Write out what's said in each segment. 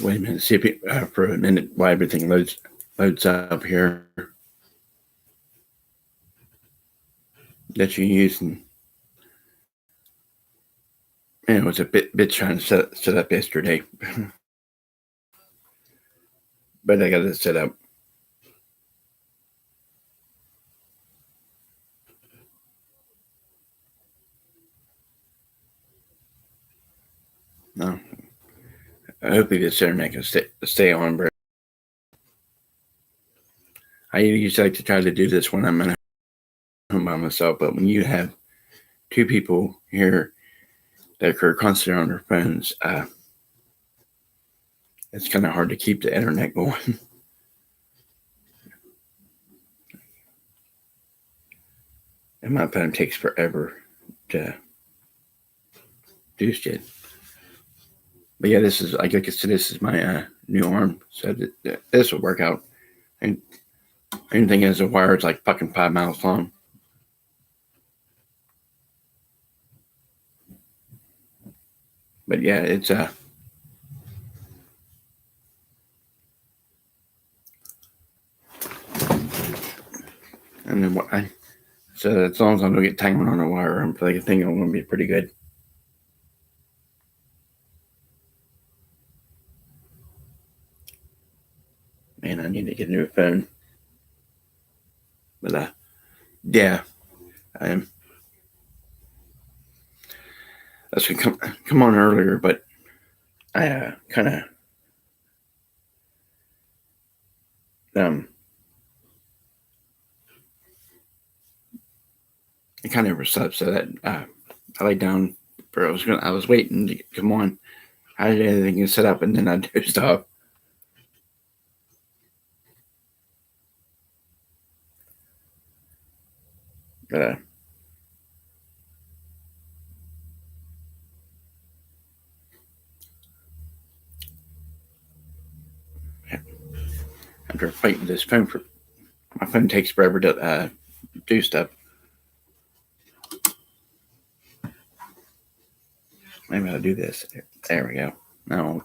Wait a minute. See if for a minute while everything loads up here that you're using. It was a bit trying to set up yesterday, but I got it set up. No, hopefully this internet can stay on. But I usually like to try to do this when I'm at home by myself. But when you have two people here that are constantly on their phones, it's kind of hard to keep the internet going. And my phone takes forever to do shit. But yeah, this is like I said, this is my new arm, so this will work out. And anything is a wire is like fucking 5 miles long. But yeah, it's and then what I so as long as I don't get tangled on a wire, I'm like I think I'm gonna be pretty good. Man, I need to get a new phone. But yeah, I am. I was gonna come on earlier, but I kind of um it kind of overslept, so that I laid down. For I was waiting to come on. I had everything set up, and then I dozed off. But after fighting this phone for my phone takes forever to do stuff. Maybe I'll do this. There we go. Now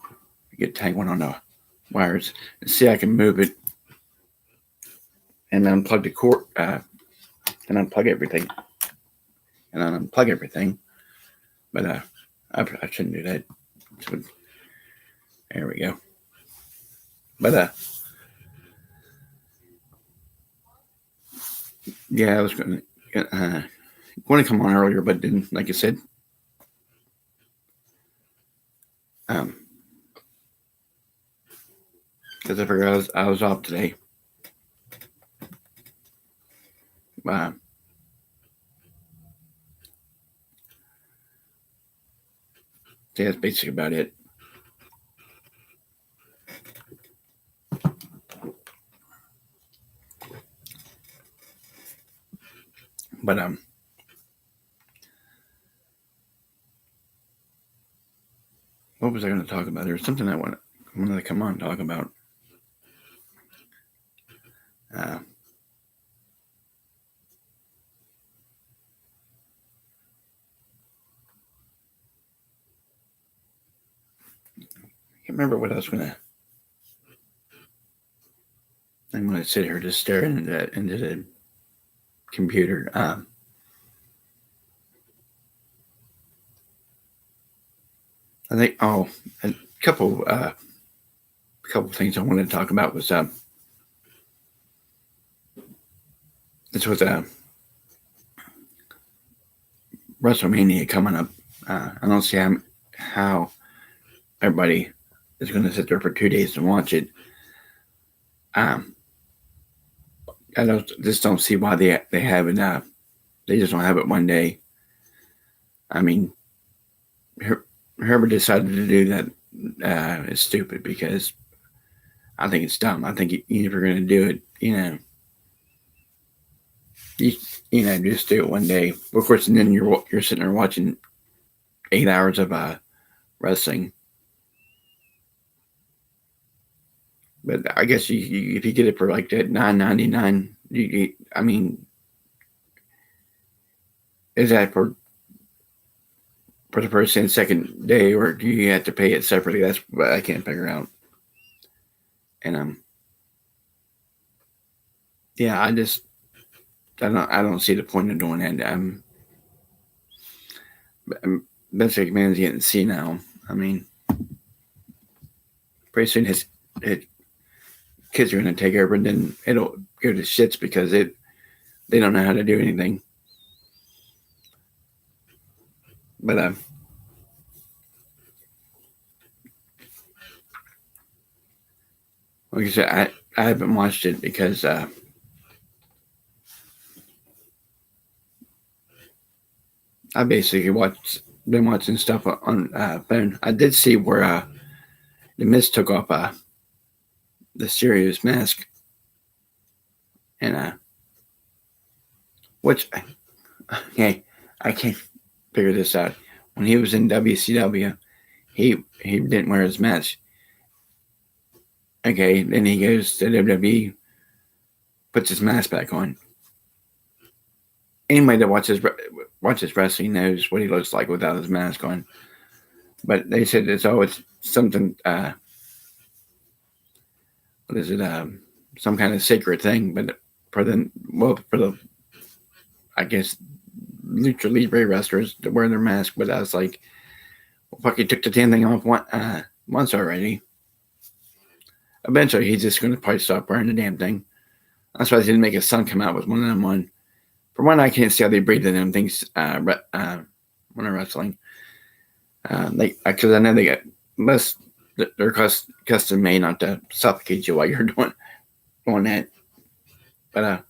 get tangled on the wires and see I can move it and unplug the cord and unplug everything and unplug everything. But I shouldn't do that. So, there we go. But yeah, I was going to come on earlier, but didn't. Like I said, because I figured I was off today. Yeah, that's basically about it. But what was I going to talk about? There was something I wanted to come on and talk about. I can't remember what I was going to. I'm going to sit here just staring into the computer. I think a couple things I wanted to talk about was this was WrestleMania coming up. I don't see how everybody is going to sit there for 2 days to watch it. I just don't see why they have it. They just don't have it one day. I mean, whoever decided to do that is stupid because I think it's dumb. I think if you're going to do it, just do it one day. Of course, and then you're sitting there watching 8 hours of wrestling. But I guess if you get it for like that $9.99, I mean, is that for the first and second day, or do you have to pay it separately? That's what I can't figure out. And yeah, I don't see the point of doing that. Vince McMahon's getting senile. I mean, pretty soon his kids are going to take over, and then it'll go to shits because they don't know how to do anything. But like I said, I haven't watched it because I basically been watching stuff on phone. I did see where the Miz took off the serious mask, and which hey, I can't figure this out. When he was in WCW, he didn't wear his mask. Okay, then he goes to WWE, puts his mask back on. Anybody that watches wrestling knows what he looks like without his mask on. But they said it's always something. What is it? Some kind of sacred thing. But for the I guess lucha libre wrestlers to wear their mask. But I was like, well, fuck, he took the damn thing off once already. Eventually, he's just going to probably stop wearing the damn thing. That's why they didn't make his son come out with one of them on. For one, I can't see how they breathe in them things when they're wrestling. Because I know they got they're custom made not to suffocate you while you're doing that. But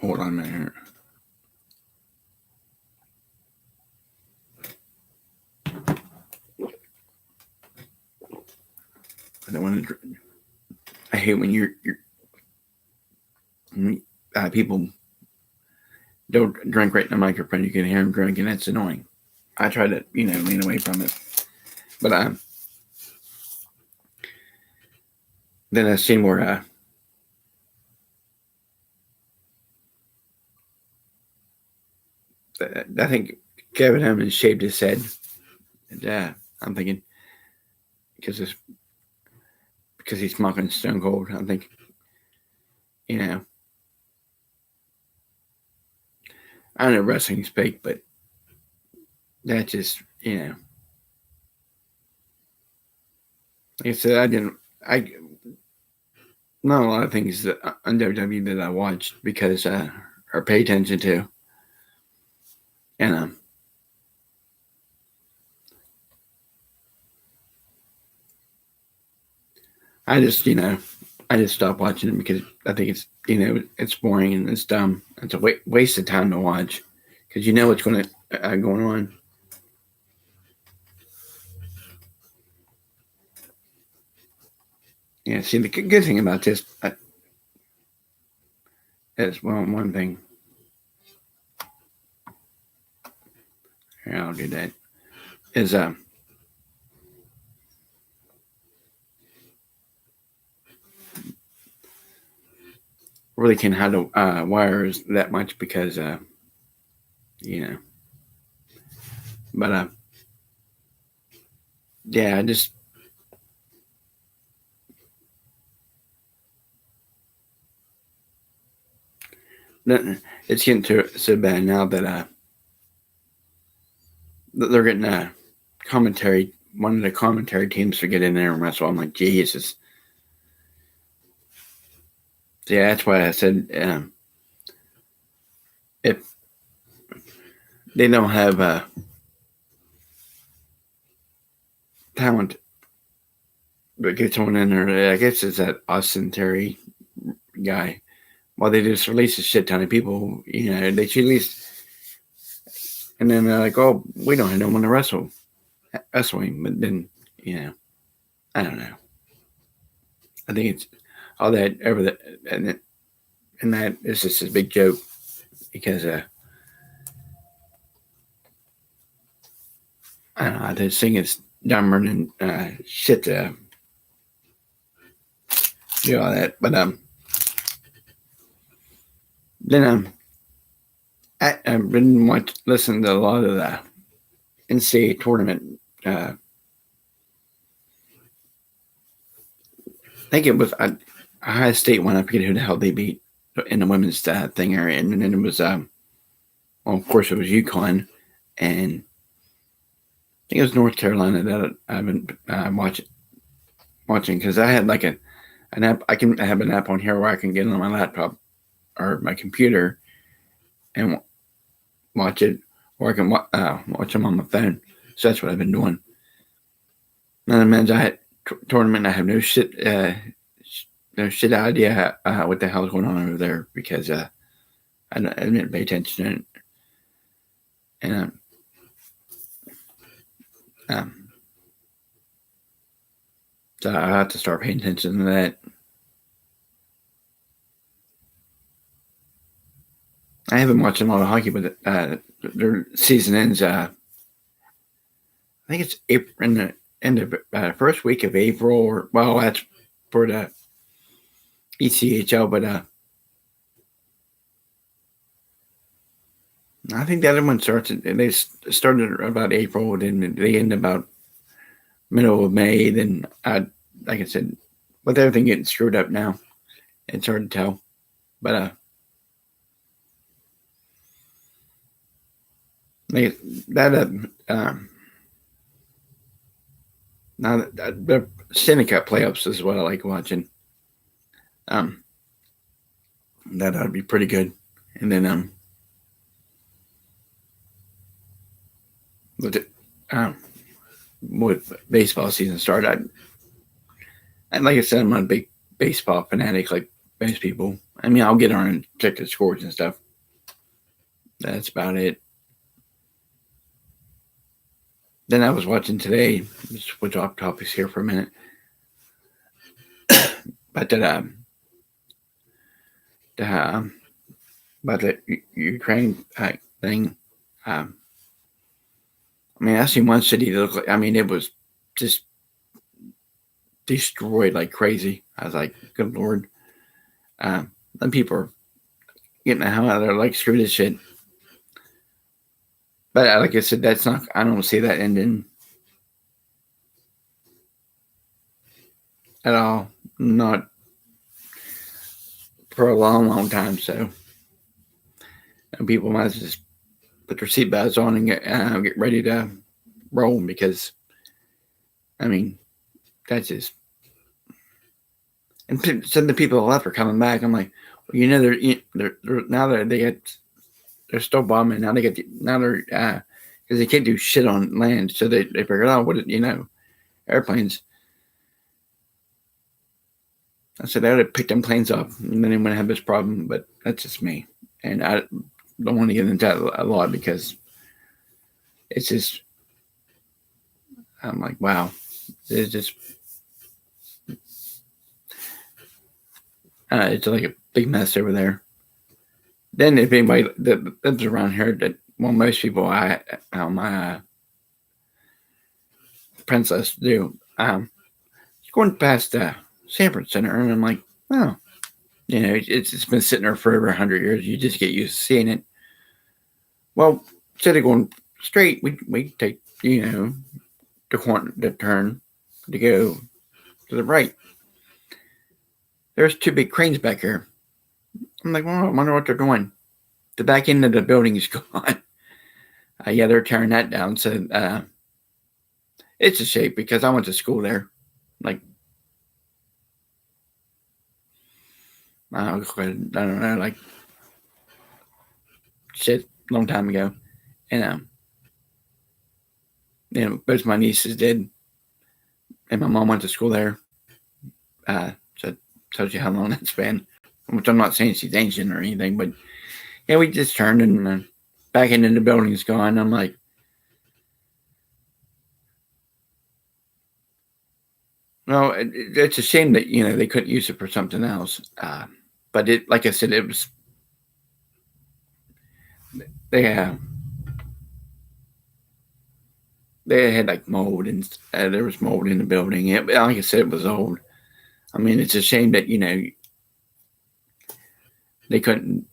hold on a minute here. I don't want to. I hate when you're people don't drink right in the microphone. You can hear them drinking. That's annoying. I try to lean away from it, but then I seen where I think Kevin Owens shaved his head. And I'm thinking because he's smoking Stone Cold. I think I don't know wrestling's fake, but that just like I said, not a lot of things that on WWE that I watched because or pay attention to, and I just stopped watching it because I think it's it's boring and it's dumb. It's a waste of time to watch because you know what's going on. Yeah, see, the good thing about this is one thing. Here, I'll do that. Is really can't handle wires that much because but yeah, I just it's getting so bad now that they're getting commentary. One of the commentary teams to get in there and wrestle. I'm like, Jesus. Yeah, that's why I said if they don't have talent, but get someone in there, I guess it's that Austin Theory guy. While they just release a shit ton of people, they should at least. And then they're like, oh, we don't have no one to wrestle him. But then, I don't know. I think it's all that and that is just a big joke because I don't know. I just think it's dumber than shit to do all that. But then I didn't listen to a lot of NCAA tournament. I think it was Ohio State one. I forget who the hell they beat in the women's thing area, and then it was well, of course, it was UConn, and I think it was North Carolina that I've been watching because I had like an app. I can have an app on here where I can get it on my laptop or my computer and watch it, or I can watch them on my phone. So that's what I've been doing. Now the men's tournament, I have no shit idea what the hell's going on over there because I didn't pay attention to it. And so I have to start paying attention to that. I haven't watched a lot of hockey, but their season ends. I think it's April, in the end of first week of April, or well, that's for the ECHL, but I think the other one starts. They started about April, then they end about middle of May. Then, like I said, with everything getting screwed up now, it's hard to tell. But now the Seneca playoffs is what I like watching. That ought to be pretty good. And then with baseball season started, and like I said, I'm not a big baseball fanatic like most people. I mean, I'll get on and check the scores and stuff. That's about it. Then I was watching today. Let's switch off topics here for a minute. But that about the Ukraine thing. I mean, I seen one city that looked like, I mean, it was just destroyed like crazy. I was like, good Lord. Then people are getting the hell out of there, like, screw this shit. But like I said, that's not, I don't see that ending at all. Not for a long, long time. So people might just put their seatbelts on and get ready to roll because, I mean, that's just. And some of the people left are coming back. I'm like, well, you know, they're now that they're still bombing. Now they're because they can't do shit on land, so they figured out airplanes. I said they ought to pick them planes up, and then they wouldn't have this problem. But that's just me, and I don't want to get into that a lot because it's just. I'm like, wow, it's just. It's like a big mess over there. Then if anybody that lives around here, most people my princess do, going past Sanford Center, and I'm like, oh, it's been sitting there for over 100 years. You just get used to seeing it. Well, instead of going straight, we take the turn to go to the right. There's two big cranes back here. I'm like, well, I wonder what they're doing. The back end of the building is gone. Yeah, they're tearing that down. So it's a shame because I went to school there. Like, I don't know, like shit, long time ago. And, both my nieces did. And my mom went to school there. So it tells you how long that's been. Which I'm not saying she's ancient or anything, but yeah, we just turned and back into the building is gone. I'm like, well, it's a shame that they couldn't use it for something else. But it, like I said, it was they had like mold and there was mold in the building. Like I said, it was old. I mean, it's a shame that they couldn't,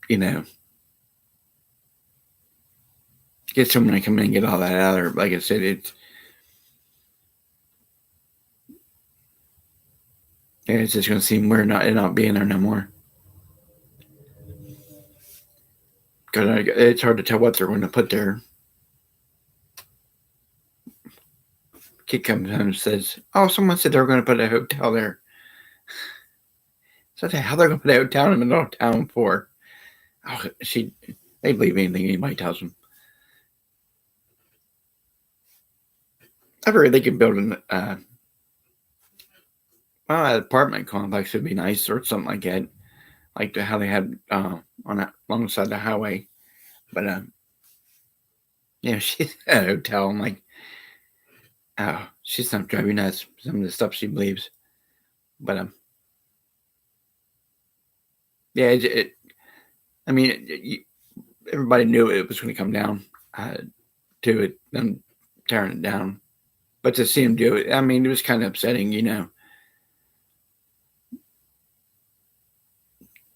get someone to come in and get all that out of there. Like I said, it's just going to seem weird not being there no more. Because it's hard to tell what they're going to put there. Kid comes home and says, "Oh, someone said they were going to put a hotel there." So what the hell they're going to put a hotel in the middle of town for? Oh, they believe anything anybody tells them. I figured they could build an apartment complex would be nice or something like that, like how they had on that alongside the highway. But she's at a hotel. I'm like, oh, she's not driving nuts. Some of the stuff she believes, but yeah, I mean, everybody knew it was going to come down to it, them tearing it down. But to see him do it, I mean, it was kind of upsetting,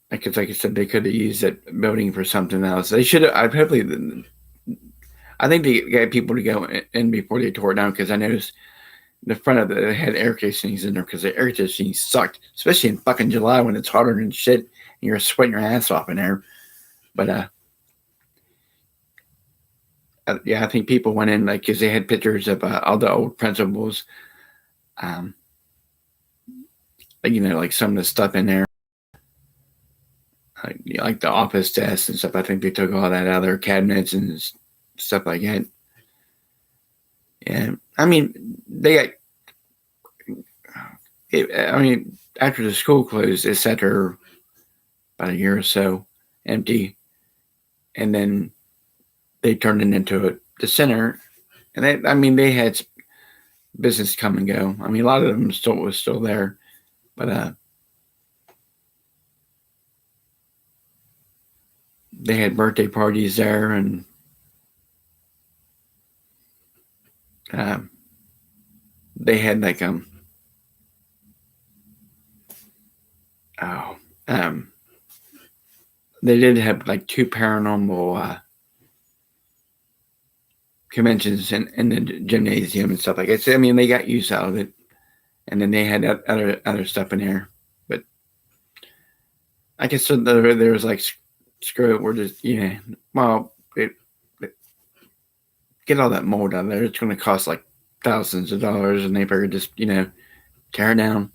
Because, like I said, they could have used that building for something else. They should have. I think they got people to go in before they tore it down because I noticed the front of it had air conditionings in there because the air conditioning sucked, especially in fucking July when it's hotter than shit and you're sweating your ass off in there. But yeah, I think people went in because they had pictures of all the old principals, like some of the stuff in there, like the office desks and stuff. I think they took all that out of their cabinets and stuff like that. And I mean, after the school closed, it sat there about a year or so empty, and then they turned it into the center. And they had business come and go. I mean, a lot of them was still there, but they had birthday parties there, and they had they did have like 2 paranormal conventions in the gymnasium and stuff like that. So, I mean, they got use out of it, and then they had other stuff in there. But I guess there was like, screw it, we're just get all that mold out of there. It's going to cost like thousands of dollars, and they figured just tear it down.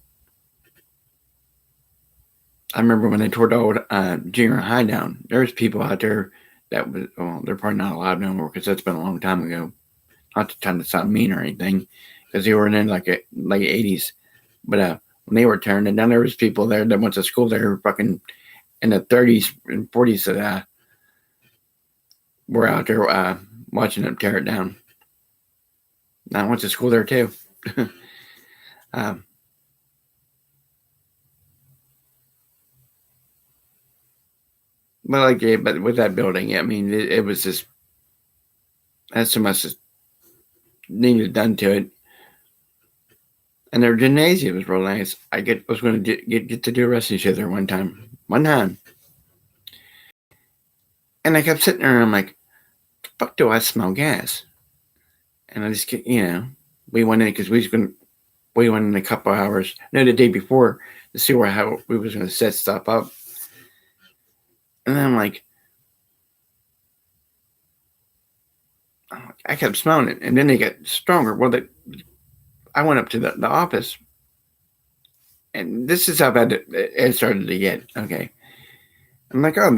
I remember when they tore the old junior high down. There was people out there that was, well, they're probably not allowed no more because that's been a long time ago. Not trying to sound mean or anything, because they were in like a late 80s. But when they were tearing it down, there was people there that went to school there fucking in the 30s and 40s that were out there watching them tear it down. I went to school there too. But with that building, I mean, it was just that's so much needed done to it. And their gymnasium was real nice. I was going to get to do a wrestling show there one time, and I kept sitting there and I'm like, the fuck do I smell gas? And I just we went in because we went in a couple hours, the day before to see how we was going to set stuff up. And then I'm like, I kept smelling it, and then they got stronger. Well, I went up to the office, and this is how bad it started to get. Okay, I'm like, oh,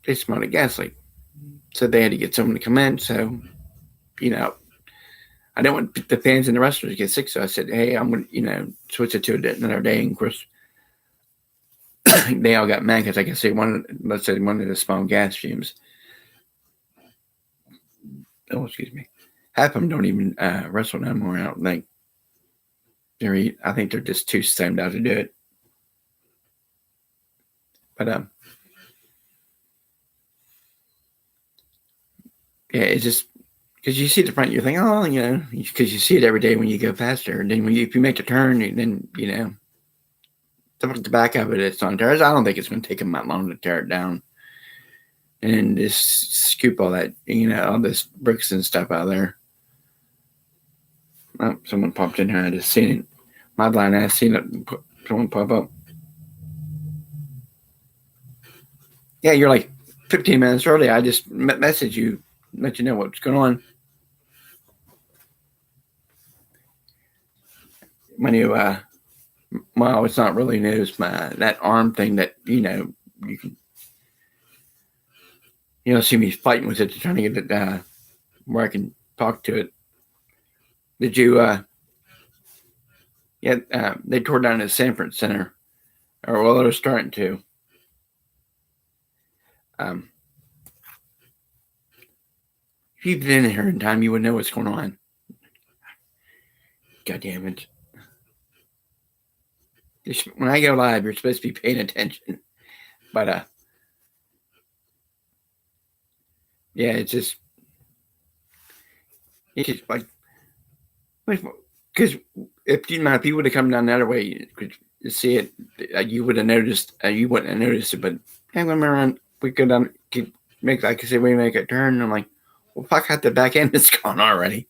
they smelled a gas leak, so they had to get someone to come in. So, I didn't want the fans and the wrestlers to get sick, so I said, hey, I'm going to switch it to another day. And of course, they all got mad because I guess they wanted to smell gas fumes. Oh, excuse me. Half of them don't even wrestle no more. I don't think. I think they're just too stemmed out to do it. But yeah, it's just because you see the front, you think, oh, because you see it every day when you go past there. And then if you make the turn, then the back of it, it's on tears. I don't think it's going to take them that long to tear it down. and just scoop all that, all this bricks and stuff out of there. Oh, someone popped in here. I just seen it. My blind ass seen it. Someone pop up. Yeah, you're like 15 minutes early. I just messaged you, let you know what's going on. My new, well, it's not really news. That arm thing that you can, see me fighting with it, trying to get it where I can talk to it. Did you? Yeah, they tore down the Sanford Center, or well, they're starting to. If you've been here in time, you would know what's going on. God damn it. When I go live, you're supposed to be paying attention. But, yeah, it's just like, because if you would have come down the other way, you could see it, you would have noticed, you wouldn't have noticed it. But yeah, when we're around, we go down, like I said, we make a turn, and I'm like, well, fuck out the back end, it's gone already.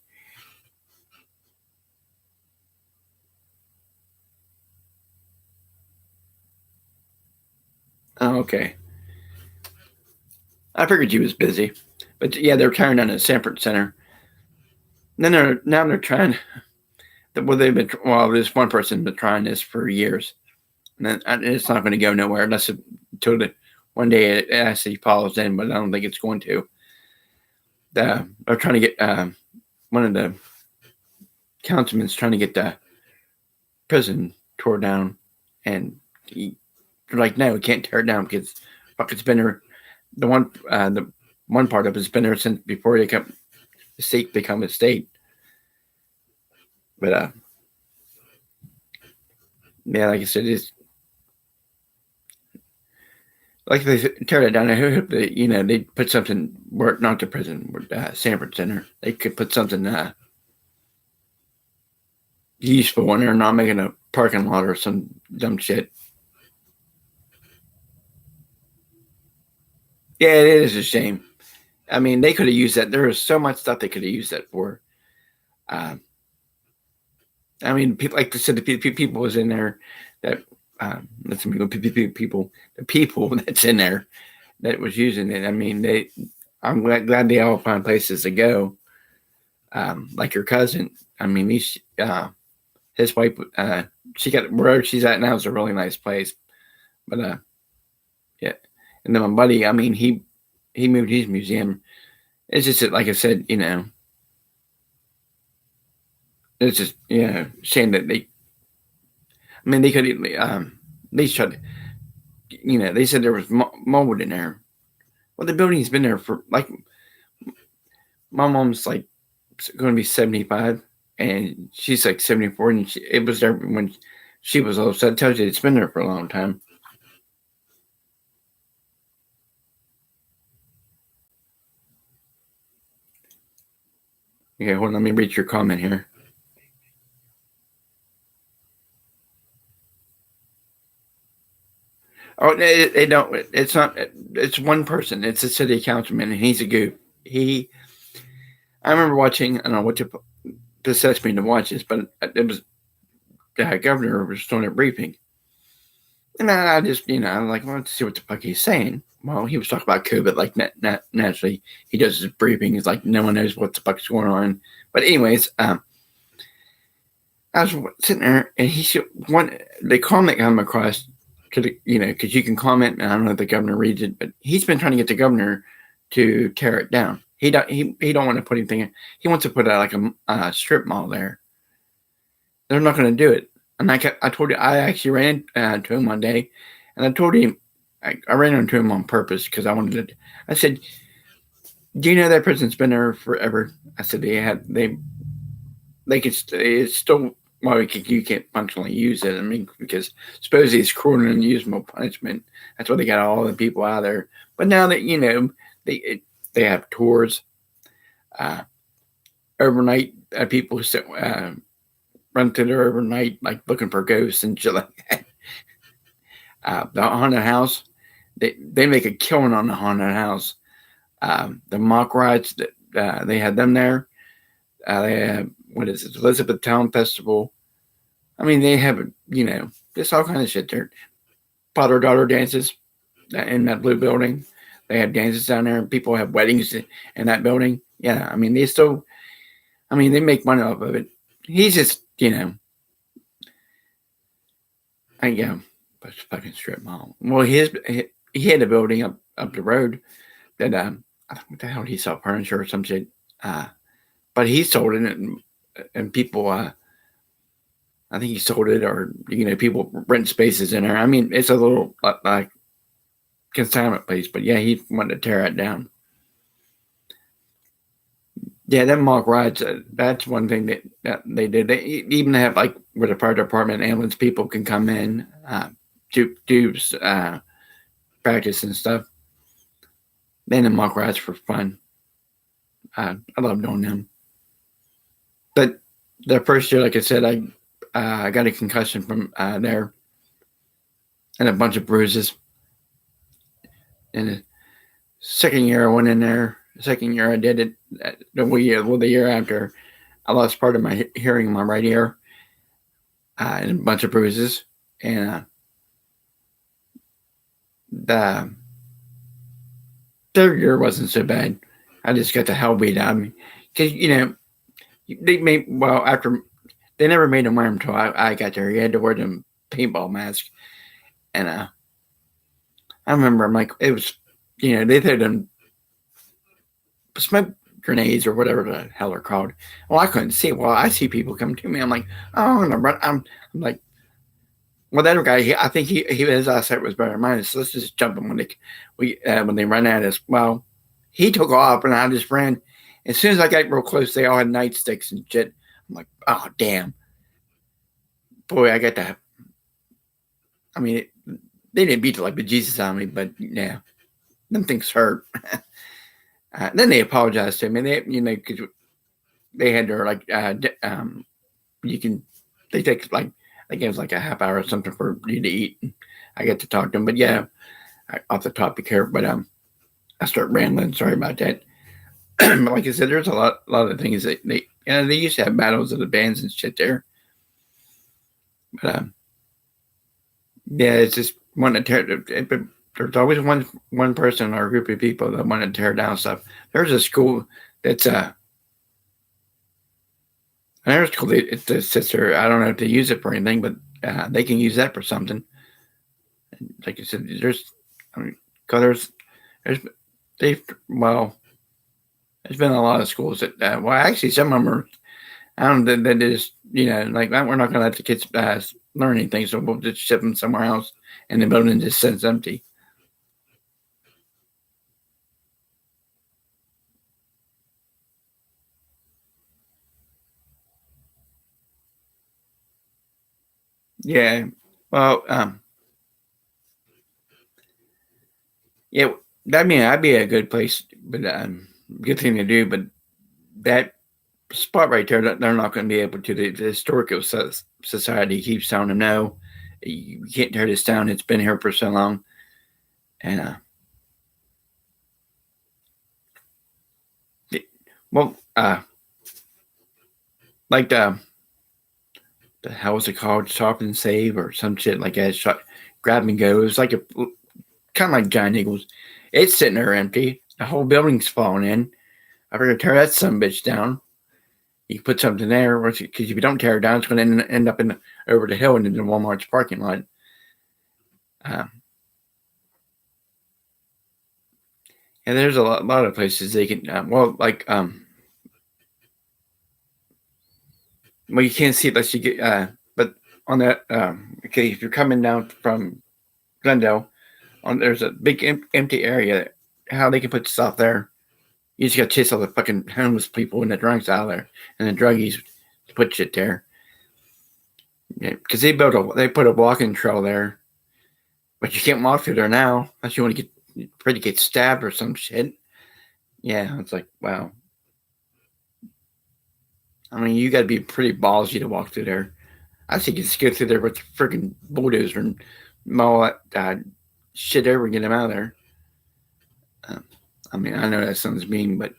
Oh, okay. I figured you was busy, but yeah, they're tearing down the Sanford Center. And then they're trying. Well, this one person been trying this for years, and it's not going to go nowhere unless until one day it actually follows in. But I don't think it's going to. They're trying to get one of the councilmen's trying to get the prison tore down, and they're like, no, we can't tear it down because it's been there. The one part of it's been there since before the state become a state. But yeah, like I said, it's like they tear it down. I hope that they put something where not the prison, Sanford Center. They could put something useful in there, not making a parking lot or some dumb shit. Yeah, it is a shame. I mean, they could have used that. There was so much stuff they could have used that for. I mean, people, like I said, the people was in there that let's see, people, the people that's in there that was using it. I mean, I'm glad they all find places to go. Like your cousin. I mean, his wife, she got wherever she's at now is a really nice place. But yeah. And then my buddy, I mean, he moved his museum. It's just that, like I said, it's just shame that they. I mean, they could they should. They said there was mold in there. Well, the building's been there for like. My mom's like going to be 75, and she's like 74, and it was there when she was old. So that tells you it's been there for a long time. Okay, hold on. Let me read your comment here. Oh, they don't. It's not. It's one person. It's a city councilman, and he's a goof. I remember watching. I don't know what to possessed me to watch this, but it was the governor was doing a briefing, and I just, I'm like, well, let's see what the fuck he's saying. Well, he was talking about COVID, like naturally he does his briefing. He's like, no one knows what the fuck's going on. But anyways, I was sitting there, and the comment come across to the, because you can comment, and I don't know if the governor reads it, but he's been trying to get the governor to tear it down. He don't want to put anything. He wants to put like a strip mall there. They're not going to do it. And I told you, I actually ran to him one day, and I told him, I ran into him on purpose because I wanted to. I said, "Do you know that prison's been there forever?" I said they could it's still, well, you can't functionally use it. I mean, because supposedly it's cruel and unusual punishment. That's why they got all the people out there. But now that they have tours, overnight people run through there overnight, like looking for ghosts and shit like that. The haunted house, they make a killing on the haunted house. The mock rides that they had them there. They have, what is it, Elizabethtown Festival. I mean, they have, just all kind of shit there. Father daughter dances in that blue building. They have dances down there, and people have weddings in that building. Yeah, I mean, they make money off of it. He's just, but fucking strip mall. Well, he had a building up the road that I don't know what the hell he sell furniture or some shit. But he sold it, and people, I think he sold it, or people rent spaces in there. I mean, it's a little like consignment place, but yeah, he wanted to tear it down. Yeah, them mock rides. That's one thing that they did. They even have like where the fire department, ambulance people can come in, do practice and stuff. Then the mock rides for fun. I love doing them. But the first year, like I said, I got a concussion from there and a bunch of bruises. And the second year I went in there. The second year I did it. The year after, I lost part of my hearing in my right ear and a bunch of bruises. And the third year wasn't so bad. I just got the hell beat out of me. Because, after they never made him wear them until I got there. He had to wear them paintball mask. And I remember, I'm like, it was, they threw them smoke grenades or whatever the hell they're called. Well, I couldn't see. Well, I see people come to me. I'm like, oh, I'm gonna run. I'm like, well, that other guy, I think his eyesight was better than mine. So let's just jump him when they run at us. Well, he took off and I just ran. As soon as I got real close, they all had nightsticks and shit. I'm like, oh damn, boy, I got that. I mean, they didn't beat it like the Jesus on me, but yeah, them things hurt. Then they apologized to me. Because they had their they take like I think it was like a half hour or something for you to eat. I get to talk to them, but yeah, off the topic here. But I start rambling. Sorry about that. But like I said, there's a lot of things that they used to have battles of the bands and shit there. But yeah, it's just wanting to tear. There's always one person or a group of people that want to tear down stuff. There's a school that's another school that sits there. I don't know if they use it for anything, but they can use that for something. And like I said, there's there's been a lot of schools that actually some of them are. I don't know, that just like we're not going to let the kids learn anything, so we'll just ship them somewhere else, and the building just sits empty. Yeah. Well, yeah, that'd be a good place, but good thing to do. But that spot right there, they're not going to be able to. The historical society keeps telling them no, you can't tear this down. It's been here for so long, and well, like the hell was it called? Stop and Save or some shit like that. Grab and go. It was like a kind of like Giant Eagles. It's sitting there empty. The whole building's falling in. I figured tear that some bitch down. You put something there, because if you don't tear it down, it's going to end up over the hill into the Walmart's parking lot. And there's a lot of places they can. Well, you can't see it unless you get. But on that, okay, if you're coming down from Glendale, there's a big empty area. How they can put stuff there? You just got to chase all the fucking homeless people and the drunks out of there, and the druggies to put shit there. Yeah, because they put a walking trail there, but you can't walk through there now unless you want to get stabbed or some shit. Yeah, it's like, wow. I mean, you got to be pretty ballsy to walk through there. I think you just go through there with a freaking bulldozer and all that shit over and get them out of there. I mean, I know that sounds mean, but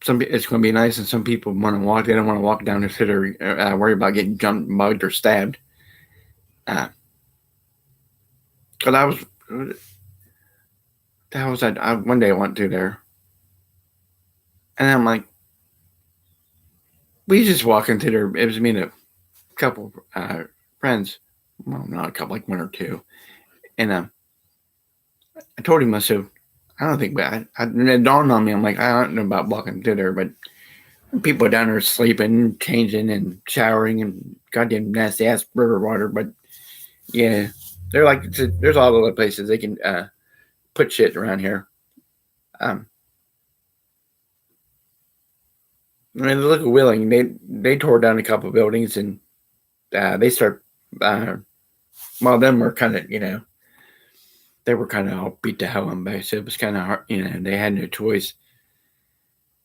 it's going to be nice, and some people want to walk. They don't want to walk down the street or worry about getting jumped, mugged, or stabbed. Because that was one day I went through there, and I'm like, we just walking through there. It was me and a couple friends, well, not a couple, like one or two, and I told him, I said, I don't think, it dawned on me. I'm like, I don't know about walking through there, but people down there sleeping, changing, and showering, and goddamn nasty ass river water. But yeah, they're like, there's all other places they can put shit around here. I mean, look at Wheeling. They tore down a couple of buildings, and they start. Well, them were kind of, they were kind of all beat to hell on base. It was kind of hard, they had no choice.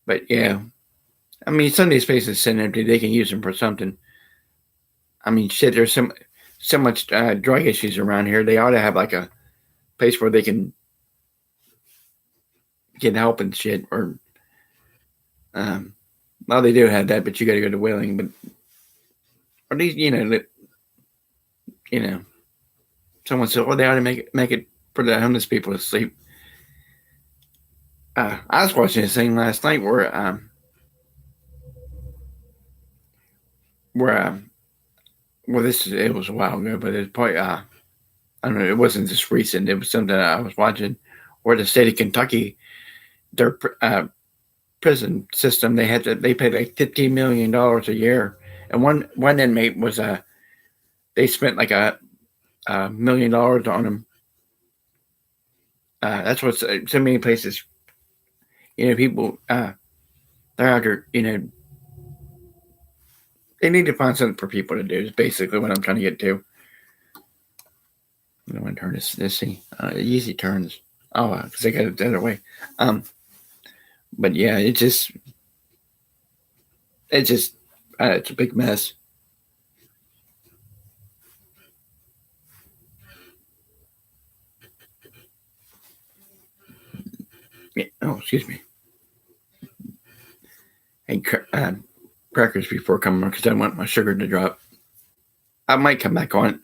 But yeah, I mean, some of these places sit empty. They can use them for something. I mean, shit, there's so much drug issues around here. They ought to have like a place where they can get help and shit. Or, well, they do have that, but you got to go to Wheeling. But or these, someone said, well, they ought to make it for the homeless people to sleep. I was watching this thing last night where well, it was a while ago, but it's probably I don't know. It wasn't just recent. It was something I was watching where the state of Kentucky, their prison system, they paid like $15 million a year, and one inmate was they spent like $1 million on him. That's what so many places, people they're out there, they need to find something for people to do. Is basically what I'm trying to get to. I don't want to turn this thing. Easy turns. Oh, because I got it the other way. But yeah, it's a big mess. Yeah. Oh, excuse me. Hey, crackers before coming on because I want my sugar to drop. I might come back on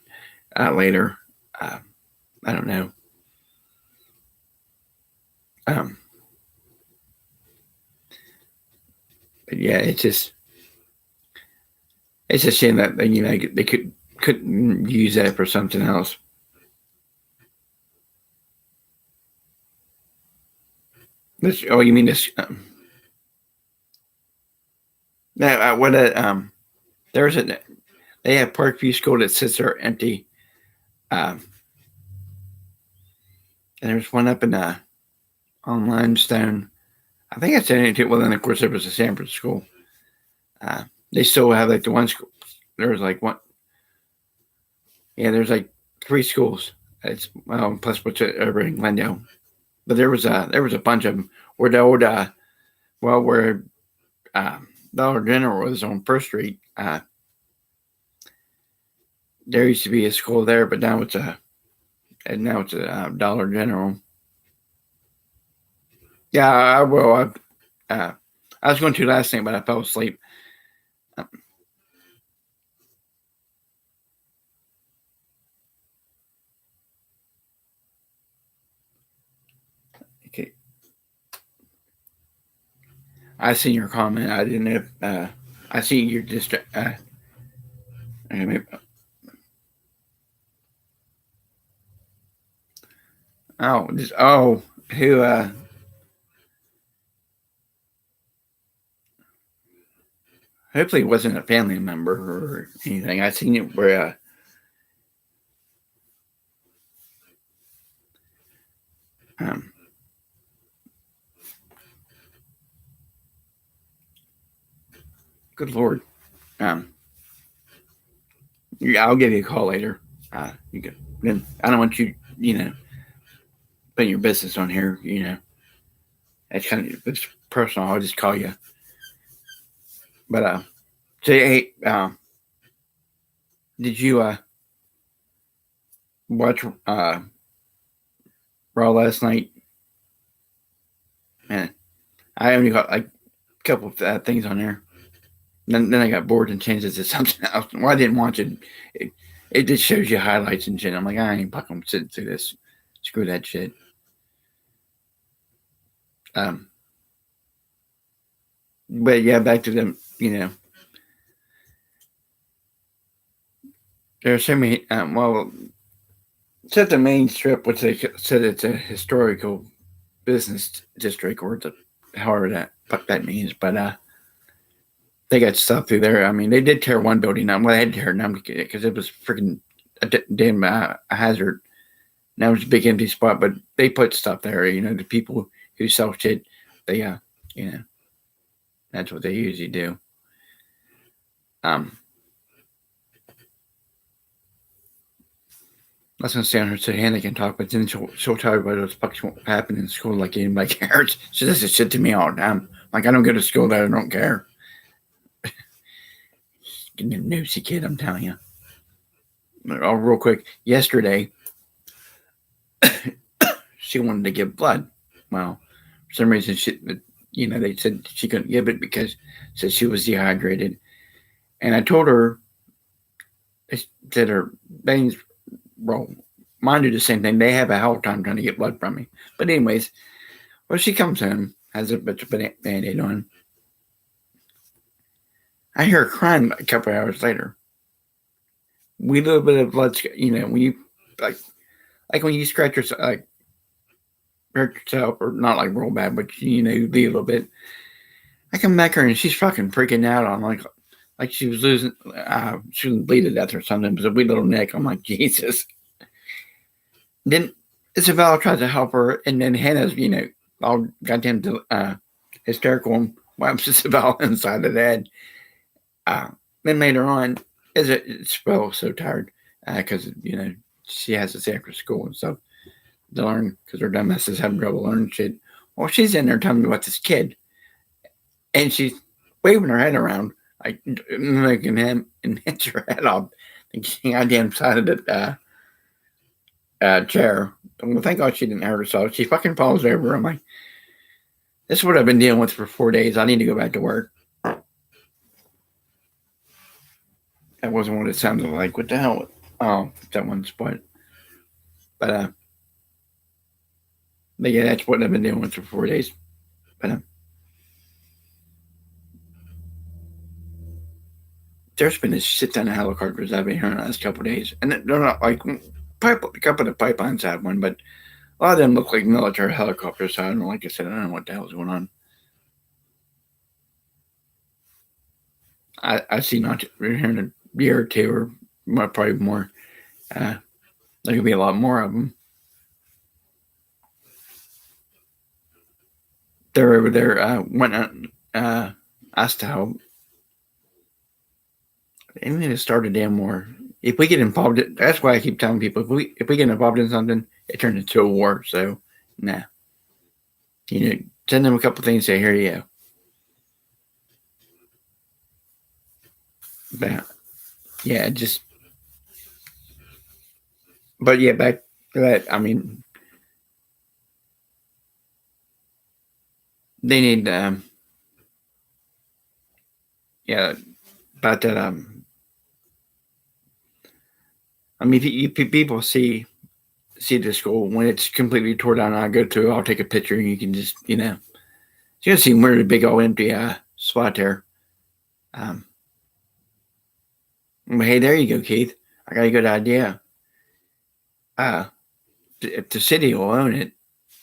later. I don't know. But yeah, it's a shame that they couldn't use that for something else. Oh, you mean this? There's they have Parkview School that sits there empty. And there's one up in on Limestone. I think it's anything. Well, then of course there was a Sanford school. They still have like the one school. There's like one. Yeah, there's like 3 schools. It's plus what's over in Glendale. But there was a bunch of them where the old where Dollar General was on First Street. There used to be a school there, but now it's a Dollar General. Yeah, I will. I was going to last night, but I fell asleep. Okay. I seen your comment. I didn't know. I see your who? Hopefully, it wasn't a family member or anything. I seen it where. Good Lord. Yeah, I'll give you a call later. You can. Then I don't want you, putting your business on here. It's kind of it's personal. I'll just call you. But say, hey, did you watch Raw last night? Man, I only got like a couple of things on there. Then I got bored and changed it to something else. Well, I didn't watch it. It, it just shows you highlights and shit. I'm like, I ain't fucking sitting through this. Screw that shit. Um, but yeah, back to them. There are so many. Well, it's at the main strip, which they said it's a historical business district, or however that fuck that means. But they got stuff through there. I mean, they did tear one building down. Well, they had to tear it down because it was freaking a damn hazard. Now it's a big empty spot, but they put stuff there. The people who sell shit, they that's what they usually do. I was gonna stay on her so Hannah can talk, but then she'll tell everybody what the fuck's happening in school like anybody cares. She does this shit to me all the time. Like I don't go to school that I don't care. Getting a nosy kid, I'm telling you. Oh, real quick, yesterday she wanted to give blood. Well, for some reason they said she couldn't give it because said she was dehydrated, and I told her that her veins, well, mine do the same thing. They have a hell time trying to get blood from me. But anyways, well, she comes home, has a bunch of Band-Aid on. I hear her crying a couple hours later. We little bit of blood, when you like when you scratch yourself, like hurt yourself, or not like real bad, but you bleed a little bit. I come back here and she's fucking freaking out on like she was losing, she was bleeding to death or something. It was a wee little neck. I'm like, Jesus. Then Isabella tries to help her, and then Hannah's, all goddamn hysterical and wipes Isabella inside the head. Then later on, Isabel was so tired because she has to stay after school and stuff to learn because her dumbass is having trouble learning shit. Well, she's in there telling me about this kid, and she's waving her head around like making him and hits her head off the goddamn side of the chair. Well, thank God she didn't hurt herself. She fucking falls over. I'm like, this is what I've been dealing with for 4 days. I need to go back to work. That wasn't what it sounded like. What the hell? Oh, that one spot. But yeah, that's what I've been dealing with for 4 days. But there's been a shit ton of helicopters I've been hearing the last couple of days, and they're not like a couple of pipelines have one, but a lot of them look like military helicopters. So I don't know. Like I said, I don't know what the hell's going on. I see not here in a year or two, or probably more. There could be a lot more of them. They're over there. Went asked to help. They need to start a damn war. If we get involved, that's why I keep telling people if we get involved in something, it turns into a war. So, nah. Send them a couple things. Say, here you go. But, yeah, just. But yeah, back to that. I mean, they need. Yeah, about that. I mean, if people see the school when it's completely tore down, I go to. I'll take a picture, and you can just you can see where the big old empty spot there. Hey, there you go, Keith. I got a good idea. If the city will own it,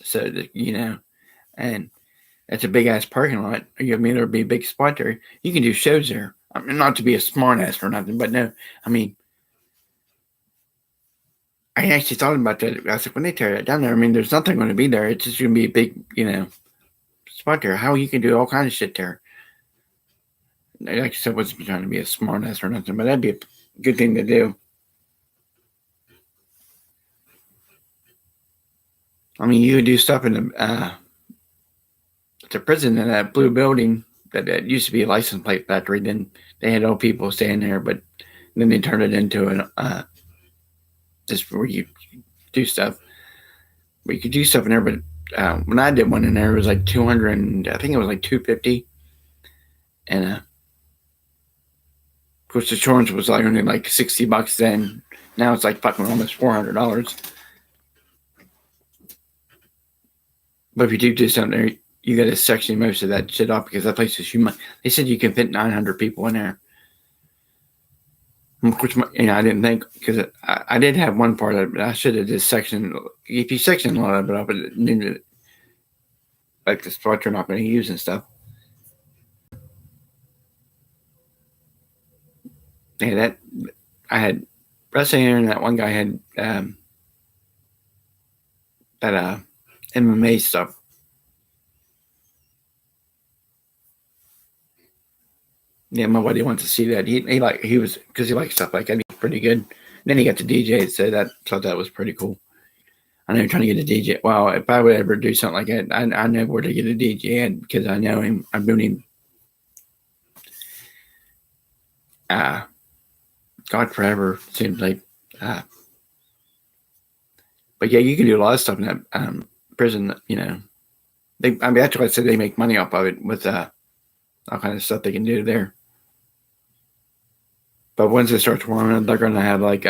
so that and it's a big ass parking lot. I mean, there'll be a big spot there. You can do shows there. I mean, not to be a smart ass or nothing, but no, I mean, I actually thought about that. I was like, when they tear that down there, I mean, there's nothing going to be there. It's just going to be a big, spot there. How you can do all kinds of shit there. Like I said, wasn't trying to be a smart ass or nothing, but that'd be a good thing to do. I mean, you could do stuff in the prison in that blue building that used to be a license plate factory. Then they had old people staying there, but then they turned it into an just where you do stuff. But you could do stuff in there, but when I did one in there, it was like 200. I think it was like 250, and of course the insurance was like only like $60 then. Now it's like fucking almost $400. But if you do something there, you got to section most of that shit off because that place is human. They said you can fit 900 people in there. Of course, I didn't think because I did have one part of it, but I should have just sectioned. If you section a lot of it up, it like the spots you're not going to use and stuff. Yeah, that I had wrestling and that one guy had that MMA stuff. Yeah, my buddy wants to see that. He was because he likes stuff like that. He's pretty good. And then he got to DJ, so thought that was pretty cool. I know you're trying to get a DJ. Well, if I would ever do something like that, I know where to get a DJ because I know him. I've known him. God forever seems like. But yeah, you can do a lot of stuff in that prison. You know, that's why I said they make money off of it with all kind of stuff they can do there. But once it starts warming, they're going to have like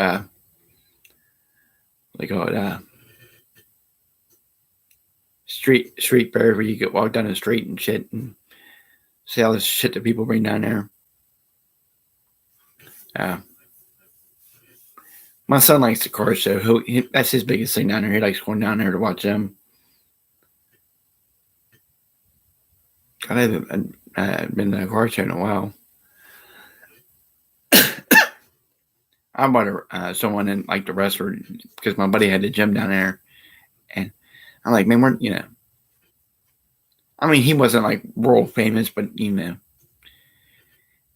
street fair where you get walk down the street and shit and see all this shit that people bring down there. My son likes the car show. That's his biggest thing down there. He likes going down there to watch them. I haven't been to a car show in a while. I bought someone in like the wrestler because my buddy had the gym down there, and I'm like, man, I mean, he wasn't like world famous, but and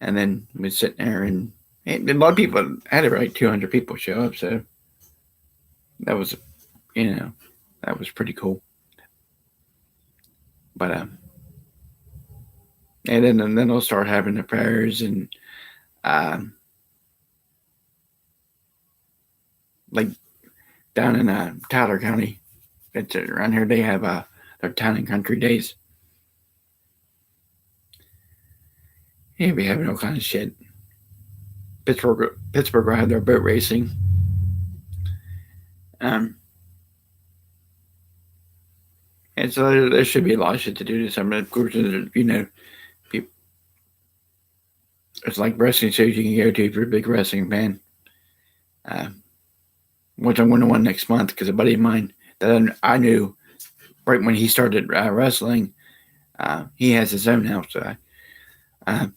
then we was sitting there, and a lot of people had like 200 people show up, so that was, that was pretty cool. But and then they'll start having the fairs and like down in Tyler County, it's around here they have their town and country days. Yeah, we having all kind of shit. Pittsburgh will have their boat racing. And so there should be a lot of shit to do to some of the people. It's like wrestling shows you can go to if you're a big wrestling fan. Which I'm going to one next month because a buddy of mine that I knew right when he started wrestling, he has his own house. So I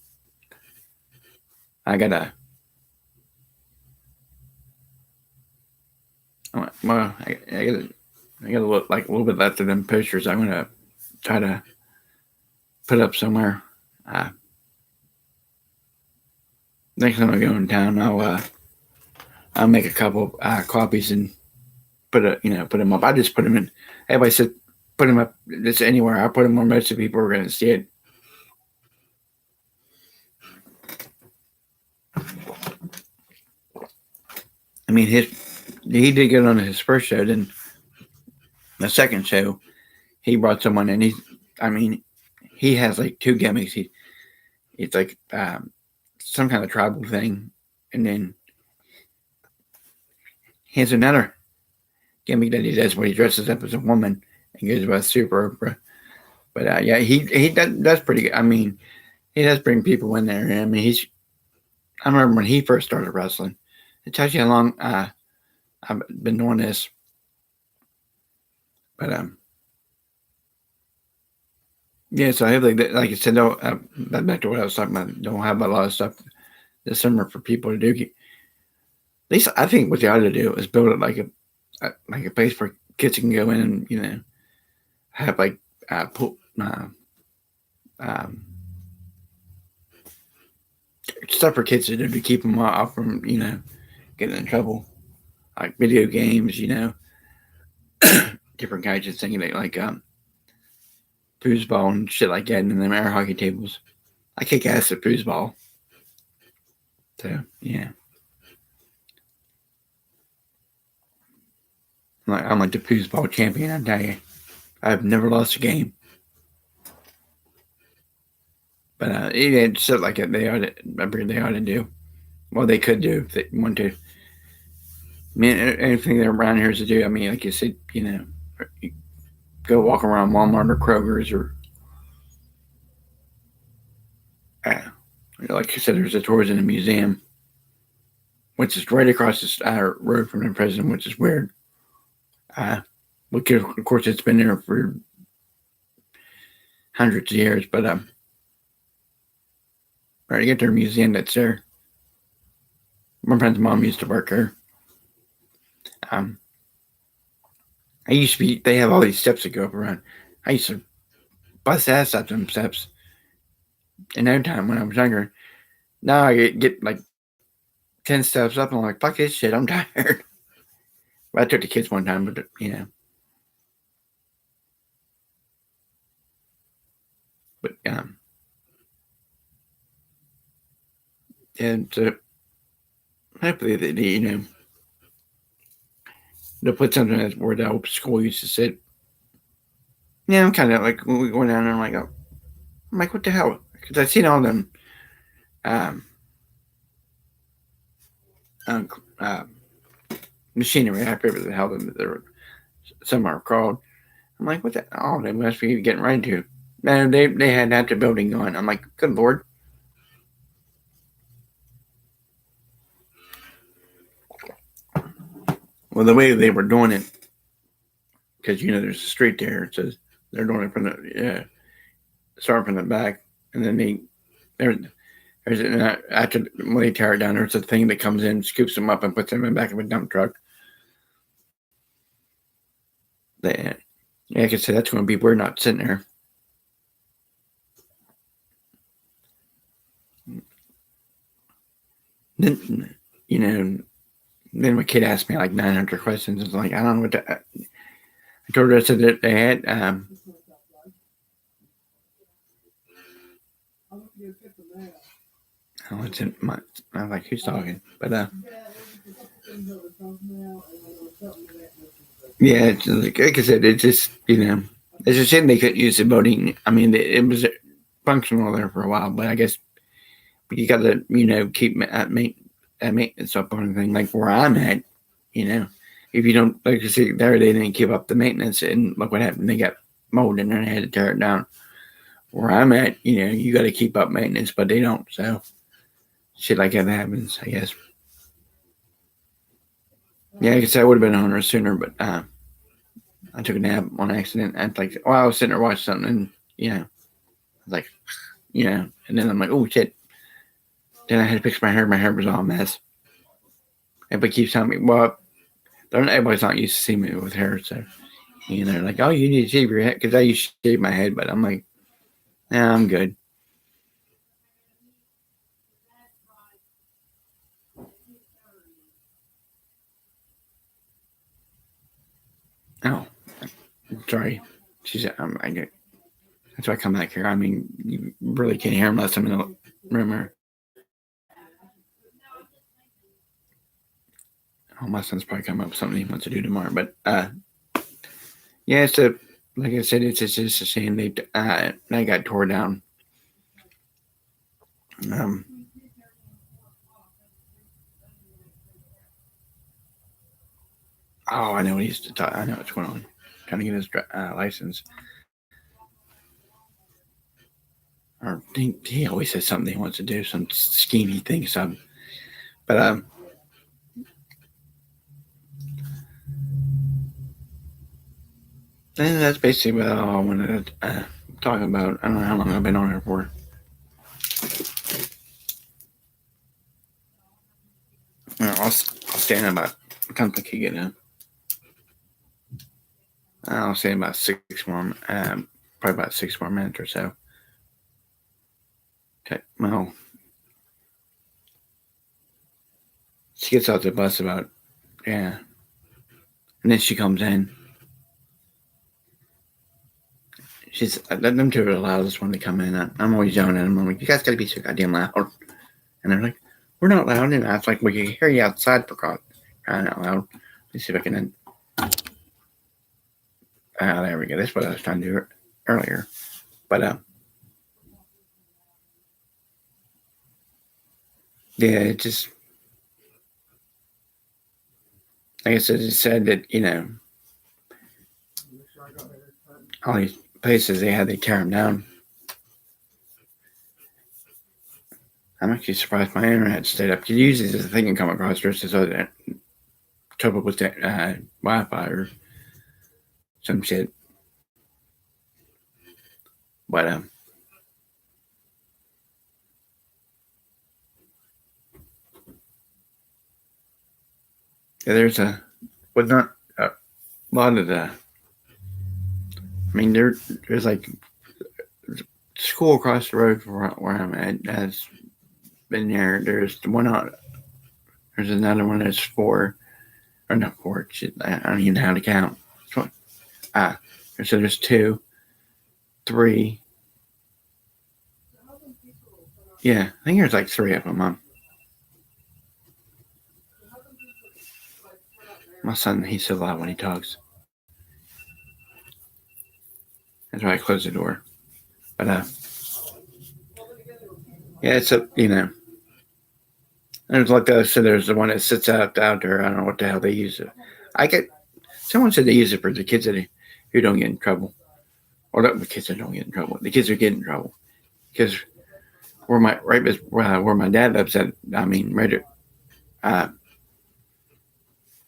gotta. Well, I got a little bit left of them posters. I'm gonna try to put up somewhere. Next time I go in town, I'll make a couple copies and put them up. I just put them in. Everybody said put them up just anywhere. I put them where most of the people are going to see it. I mean, he did good on his first show. Then the second show, he brought someone in. He has like two gimmicks. It's like some kind of tribal thing, and then he has another gimmick that he does where he dresses up as a woman and goes by Super Oprah. But yeah, he does pretty good. I mean, he does bring people in there. I mean, I remember when he first started wrestling. It tells you how long I've been doing this. But yeah, so I have like I said, back to what I was talking about. Don't have a lot of stuff this summer for people to do. At least I think what they ought to do is build it like a place where kids can go in and have like stuff for kids to do to keep them off from getting in trouble, like video games, different kinds of things like foosball and shit like that, and then air hockey tables. I kick ass at foosball. So yeah, I'm like the foosball champion, I tell you. I've never lost a game. But it's shit like it. They ought to do. Well, they could do if they want to. I mean, anything that around here is to do. I mean, like you said, you go walk around Walmart or Kroger's or, like you said, there's a tours in a museum, which is right across this road from the president, which is weird. Because of course it's been there for hundreds of years, but right to get to a museum that's there. My friend's mom used to work there. I used to be. They have all these steps that go up around. I used to bust ass up them steps in no time when I was younger. Now I get like 10 steps up and I'm like, fuck this shit, I'm tired. Well, I took the kids one time, but But and so hopefully they'll put something that's where the old school used to sit. Yeah, I'm kind of like when we go down there, I'm like, what the hell? Because I've seen all them um, uh, machinery. I forget what the hell some are called. I'm like, what the? Oh, they must be getting ready to. Man, they had that the building going. I'm like, good lord. Well, the way they were doing it, because there's a street there. It says they're doing it from the start from the back, and then there's after when they tear it down, there's a thing that comes in, scoops them up, and puts them in the back of a dump truck. Like I said, that's going to be we're not sitting there. Then then my kid asked me like 900 questions. It's like I don't know what to. I told her I said that they had oh, it's in my. I'm like, who's talking? But yeah, it's like I said, it's just it's a shame they couldn't use the voting. I mean, it was functional there for a while, but I guess you got to keep maintenance up on anything like where I'm at. If you don't, like you see there, they didn't keep up the maintenance, and look what happened. They got mold, and then they had to tear it down. Where I'm at, you got to keep up maintenance, but they don't. So shit like that happens, I guess. Yeah, I guess I would have been on her sooner, but I took a nap on accident. And I was sitting there watching something, and I was like, and then I'm like, oh shit. Then I had to fix my hair. My hair was all a mess. Everybody keeps telling me, well, everybody's not used to seeing me with hair, so they're like, oh, you need to shave your head because I used to shave my head, but I'm like, nah, I'm good. Oh, sorry. She said, that's why I come back here. I mean, you really can't hear unless I'm in the room. Oh, my son's probably coming up with something he wants to do tomorrow. But yeah, like I said, it's just a shame they got tore down. Oh, I know what he's to talk. I know what's going on. Trying to get his license. Or he always says something he wants to do, some scheme he thinks of. But and that's basically what I wanted to talk about. I don't know how long I've been on here for. I'll stand about complicated. I'll say about 6 more, probably about 6 more minutes or so. Okay, well, she gets off the bus about, and then she comes in. She's them two are the loudest when they come in. I'm always yelling at them. I'm like, you guys gotta be so goddamn loud. And they're like, we're not loud. And I was like, we can hear you outside for crying out loud. Let me see if I can. There we go. That's what I was trying to do earlier. But yeah, it just like I said, it said that all these places they tear them down. I'm actually surprised my internet stayed up. Because usually there's a thing can come across just other trouble with the Wi-Fi or some shit. But yeah, there's not a lot of the. I mean, there's like school across the road from where I'm at has been there. There's one out. There's another one that's four, or not four. Shit, I don't even know how to count. So, so there's two, three. Yeah, I think there's like three of them. My son, he's so loud when he talks. That's why I close the door. But yeah, it's there's like I said, there's the one that sits out there. I don't know what the hell they use it. Someone said they use it for the kids who don't get in trouble, or not the kids that don't get in trouble. The kids who get in trouble, because where my dad lives at, I mean, right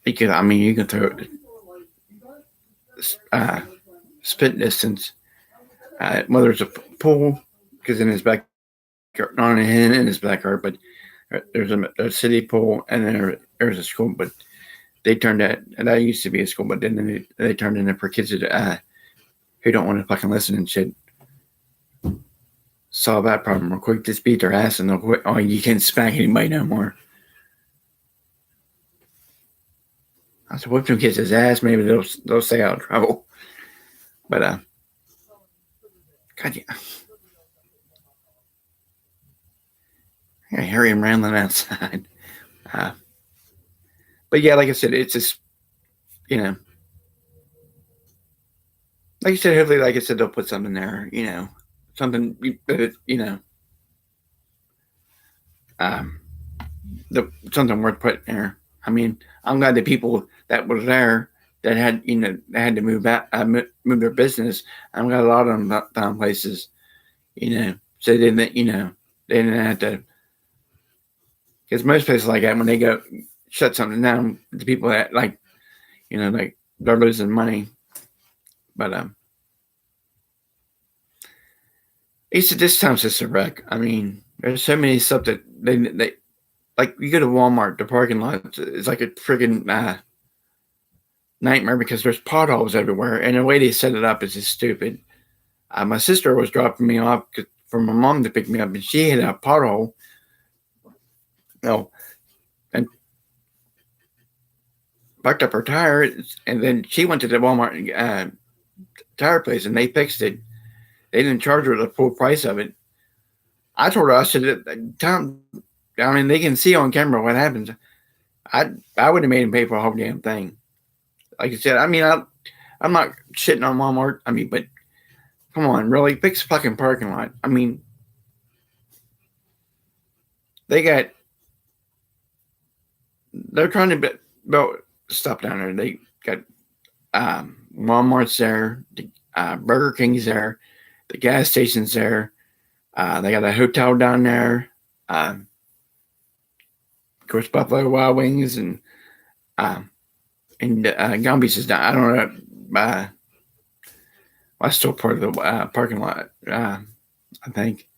you can throw spit distance. Well, there's a pool because in his backyard, not in his backyard, but there's a city pool and then there's a school. But they turned that used to be a school, but then they turned it in for kids who don't want to fucking listen and shit. Solve that problem real quick. Just beat their ass and they'll quit. Oh, you can't smack anybody no more. I said, whip them kids' ass. Maybe they'll stay out of trouble. But God, yeah. I hear him rambling outside. But yeah, like I said, it's just like you said, hopefully, like I said, they'll put something there. Something something worth putting there. I mean, I'm glad the people that were there that had to move back, move their business. I'm glad a lot of them found places, so they didn't have to. Because most places like that, when they go shut something down, the people that like they're losing money. But this town's just a wreck. I mean, there's so many stuff that they like. You go to Walmart, the parking lot is like a friggin' nightmare because there's potholes everywhere, and the way they set it up is just stupid. My sister was dropping me off for my mom to pick me up, and she hit a pothole. And fucked up her tire, and then she went to the Walmart tire place, and they fixed it. They didn't charge her the full price of it. I told her, I said, Tom, I mean, they can see on camera what happens. I would have made him pay for the whole damn thing. Like I said, I mean, I'm not shitting on Walmart. I mean, but come on, really, fix the fucking parking lot. I mean, they're trying to build stuff down there. They got Walmart's there, Burger King's there, the gas station's there. They got a hotel down there. Of course, Buffalo Wild Wings and Gumby's is down. I don't know. That's still part of the parking lot, I think.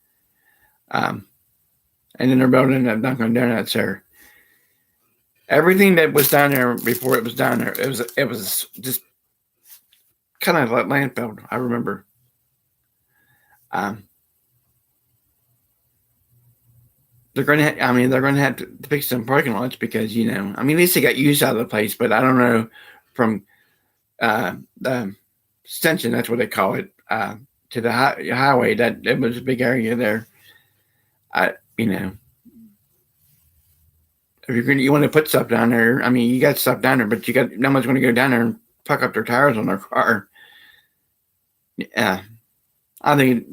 And then they're building a Dunkin' Donuts there. Everything that was down there before it was down there, it was just kind of like landfill. I remember. They're going to have to fix some parking lots because at least they got used out of the place. But I don't know from the extension, that's what they call it, to the highway. That it was a big area there. If you want to put stuff down there, I mean, you got stuff down there, but no one's going to go down there and fuck up their tires on their car. Yeah, I think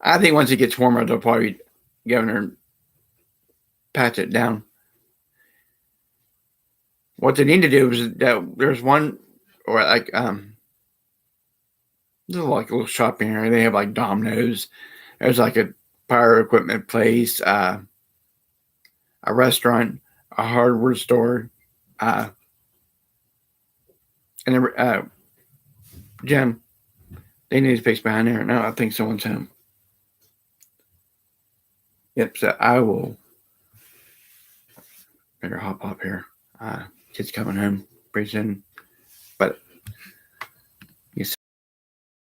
I think once it gets warmer, they'll probably go in there and patch it down. What they need to do is that there's one, or like there's like a little shopping area. They have like Domino's. There's like a power equipment place, a restaurant, a hardware store, uh, and a gym. They need a space behind there. No, I think someone's home. Yep. So I will better hop up here. Kids coming home pretty soon, but yes,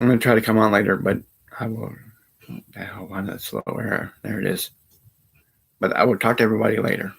I'm gonna try to come on later. But I will. Hold on, that slow error. There it is. But I will talk to everybody later.